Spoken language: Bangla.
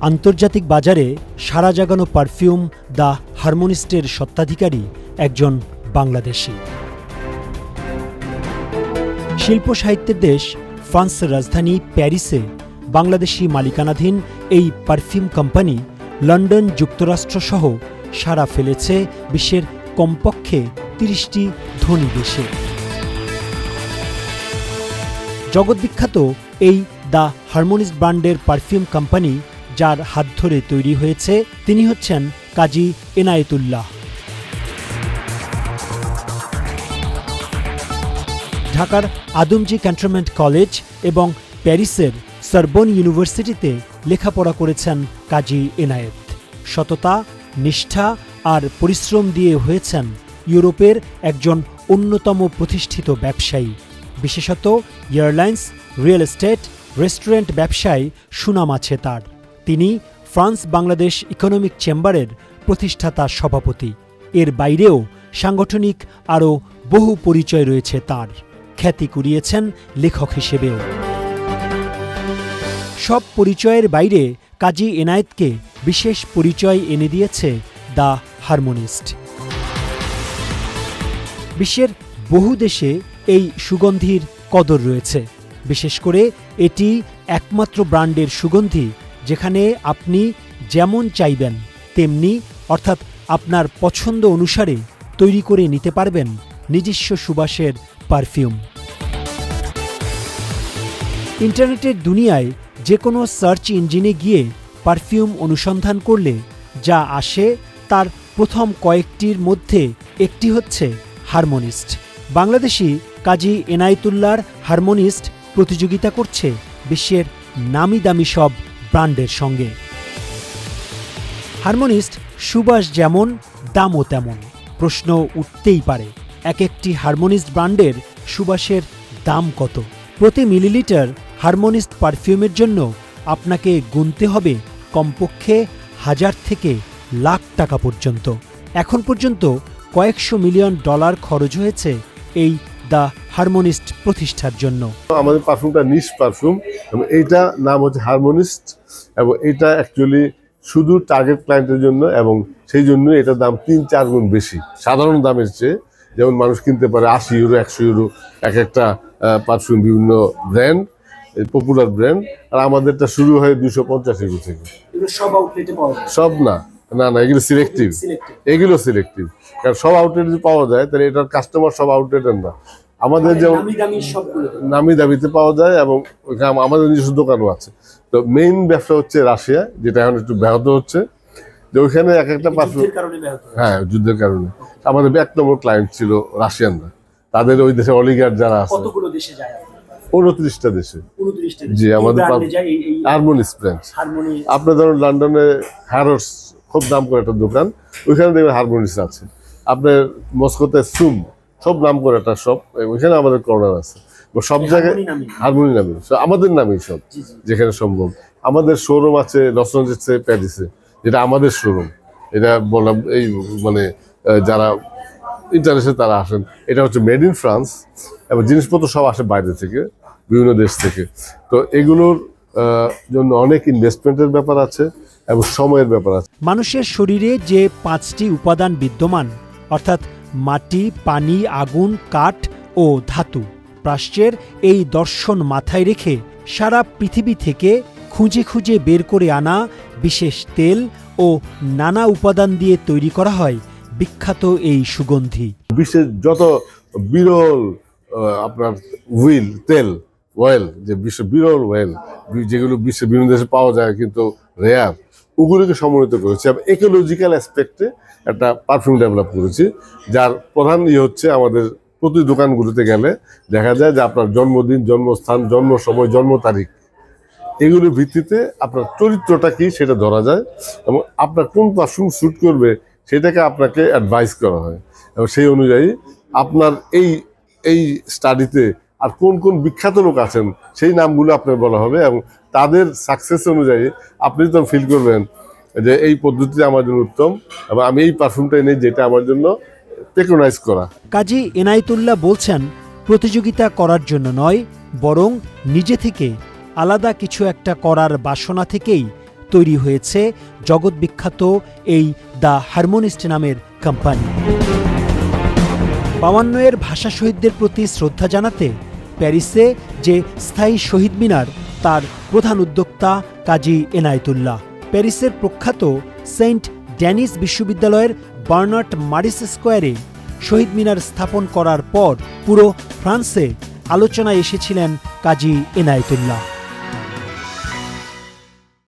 আন্তর্জাতিক বাজারে সাড়া জাগানো পারফিউম দ্য হারমোনিস্টের স্বত্বাধিকারী একজন বাংলাদেশী। শিল্প সাহিত্যের দেশ ফ্রান্সের রাজধানী প্যারিসে বাংলাদেশি মালিকানাধীন এই পারফিউম কোম্পানি লন্ডন, যুক্তরাষ্ট্র সহ সাড়া ফেলেছে বিশ্বের কমপক্ষে ৩০টি ধনী দেশে। জগৎবিখ্যাত এই দ্য হারমোনিস্ট ব্র্যান্ডের পারফিউম কোম্পানি যার হাত ধরে তৈরি হয়েছে তিনি হচ্ছেন কাজী এনায়েতুল্লাহ। ঢাকার আদমজী ক্যান্টনমেন্ট কলেজ এবং প্যারিসের সরবন ইউনিভার্সিটিতে লেখাপড়া করেছেন কাজী এনায়েত। সততা, নিষ্ঠা আর পরিশ্রম দিয়ে হয়েছেন ইউরোপের একজন অন্যতম প্রতিষ্ঠিত ব্যবসায়ী। বিশেষত এয়ারলাইন্স, রিয়েল এস্টেট, রেস্টুরেন্ট ব্যবসায় সুনাম আছে তার। তিনি ফ্রান্স বাংলাদেশ ইকোনমিক চেম্বারের প্রতিষ্ঠাতা সভাপতি। এর বাইরেও সাংগঠনিক আরও বহু পরিচয় রয়েছে তার। খ্যাতি কুড়িয়েছেন লেখক হিসেবেও। সব পরিচয়ের বাইরে কাজী এনায়েতকে বিশেষ পরিচয় এনে দিয়েছে দ্য হারমোনিস্ট। বিশ্বের বহু দেশে এই সুগন্ধির কদর রয়েছে। বিশেষ করে এটি একমাত্র ব্র্যান্ডের সুগন্ধি যেখানে আপনি যেমন চাইবেন তেমনি, অর্থাৎ আপনার পছন্দ অনুসারে তৈরি করে নিতে পারবেন নিজস্ব সুবাসের পারফিউম। ইন্টারনেটের দুনিয়ায় যে কোনো সার্চ ইঞ্জিনে গিয়ে পারফিউম অনুসন্ধান করলে যা আসে তার প্রথম কয়েকটির মধ্যে একটি হচ্ছে হারমোনিস্ট। বাংলাদেশি কাজী এনায়েতুল্লাহর হারমোনিস্ট প্রতিযোগিতা করছে বিশ্বের নামি দামি সব ব্র্যান্ডের সঙ্গে। হারমোনিস্ট সুবাস যেমন, দামও তেমন। প্রশ্ন উঠতেই পারে, এক একটি হারমোনিস্ট ব্র্যান্ডের সুবাসের দাম কত? প্রতি মিলিলিটার হারমোনিস্ট পারফিউমের জন্য আপনাকে গুনতে হবে কমপক্ষে 1000 থেকে লাখ টাকা পর্যন্ত। এখন পর্যন্ত কয়েকশো মিলিয়ন ডলার খরচ হয়েছে এই দ্য হারমোনিস্ট প্রতিষ্ঠার জন্য। আমাদের পারফিউমটা নিশ পারফিউম এবং এইটা নাম হচ্ছে হারমোনিস্ট এবং এটা অ্যাকচুয়ালি শুধু টার্গেট ক্লায়েন্টের জন্য এবং সেই জন্য এটার দাম 3-4 গুণ বেশি সাধারণ দামের চেয়ে। যেমন মানুষ কিনতে পারে 80 ইউরো, 100 ইউরো এক একটা পারফিউম, বিভিন্ন ব্র্যান্ড, পপুলার ব্র্যান্ড। আর আমাদেরটা শুরু হয় 250 ইউরো থেকে। সব না, না না, এগুলো সিলেক্টিভ। এগুলো সিলেক্টিভ, কারণ সব আউটলেট যদি পাওয়া যায় তাহলে এটার কাস্টমার সব আউটলেটের না। আমাদের যেমন নামি দামিতে পাওয়া যায় এবং আমাদের নিজস্ব দোকানও আছে। তো মেইন ব্যবসা হচ্ছে রাশিয়া, যেটা এখন একটু ব্যাহত হচ্ছে। যে ওইখানে এক একটা পারফিউম, হ্যাঁ যুদ্ধের কারণে আমাদের 1 নম্বর ক্লায়েন্ট ছিল রাশিয়ানরা। তাদের ওই দেশে অলিগার্ড যারা আছে 29টা দেশে। জি, আমাদের হারমোনিস্ট ব্র্যান্ড। আপনার ধরুন লন্ডনে হ্যারোডস খুব নাম করে একটা দোকান, ওইখানে দেখবেন হারমোনিস্ট আছে। আপনার মস্কোতে সুম সব নাম করে একটা শপ, ওইখানে আমাদের কর্নার আছে। সব জায়গায় হারমোনি নামে, আমাদের নামেই সব যেখানে সম্ভব। আমাদের শোরুম আছে লস অ্যাঞ্জেলেসে, প্যারিসে, যেটা আমাদের শোরুম। এটা বললাম এই মানে যারা ইন্টারন্যাশনাল তারা আসেন। এটা হচ্ছে মেড ইন ফ্রান্স এবং জিনিসপত্র সব আসে বাইরে থেকে, বিভিন্ন দেশ থেকে। তো এগুলোর জন্য অনেক ইনভেস্টমেন্টের ব্যাপার আছে এবং সময়ের ব্যাপার আছে। মানুষের শরীরে যে 5টি উপাদান বিদ্যমান, অর্থাৎ মাটি, পানি, আগুন, কাঠ ও ধাতু, প্রাচ্যের এই দর্শন মাথায় রেখে সারা পৃথিবী থেকে খুঁজে খুঁজে বের করে আনা বিশেষ তেল ও নানা উপাদান দিয়ে তৈরি করা হয় বিখ্যাত এই সুগন্ধি। বিশ্বের যত বিরল আপনার তেল, অয়েল, যে বিশ্ব বিরল অয়েল যেগুলো বিশ্বের বিভিন্ন দেশে পাওয়া যায় কিন্তু রেয়ার, ওগুলোকে সমন্বিত করেছি। এবং ইকোলজিক্যাল অ্যাসপেক্টে একটা পারফিউম ডেভেলপ করেছি, যার প্রধান হচ্ছে আমাদের প্রতি দোকানগুলোতে গেলে দেখা যায় যে আপনার জন্মদিন, জন্মস্থান, জন্ম সময়, জন্ম তারিখ, এগুলোর ভিত্তিতে আপনার চরিত্রটা কি সেটা ধরা যায় এবং আপনার কোন পারফিউম স্যুট করবে সেটাকে আপনাকে অ্যাডভাইস করা হয়। এবং সেই অনুযায়ী আপনার এই স্টাডিতে আর কোন কোন বিখ্যাত লোক আছেন সেই নামগুলো আপনার বলা হবে এবং তাদের সাকসেস অনুযায়ী আপনি তখন ফিল করবেন যে এই পদ্ধতিতে আমার জন্য উত্তম এবং আমি এই পারফিউমটাই নেই যেটা আমার জন্য প্রেকনাইজ করা। কাজী এনায়েতুল্লাহ বলছেন, প্রতিযোগিতা করার জন্য নয়, বরং নিজে থেকে আলাদা কিছু একটা করার বাসনা থেকেই তৈরি হয়েছে জগৎবিখ্যাত এই দ্য হারমোনিস্ট নামের কোম্পানি। ৫২-এর ভাষা শহীদদের প্রতি শ্রদ্ধা জানাতে প্যারিসে যে স্থায়ী শহীদ মিনার, তার প্রধান উদ্যোক্তা কাজী এনায়েতুল্লাহ। প্যারিসের প্রখ্যাত সেন্ট ড্যানিস বিশ্ববিদ্যালয়ের বার্নার্ড মারিস স্কোয়ারে শহীদ মিনার স্থাপন করার পর পুরো ফ্রান্সে আলোচনায় এসেছিলেন কাজী এনায়েতুল্লাহ।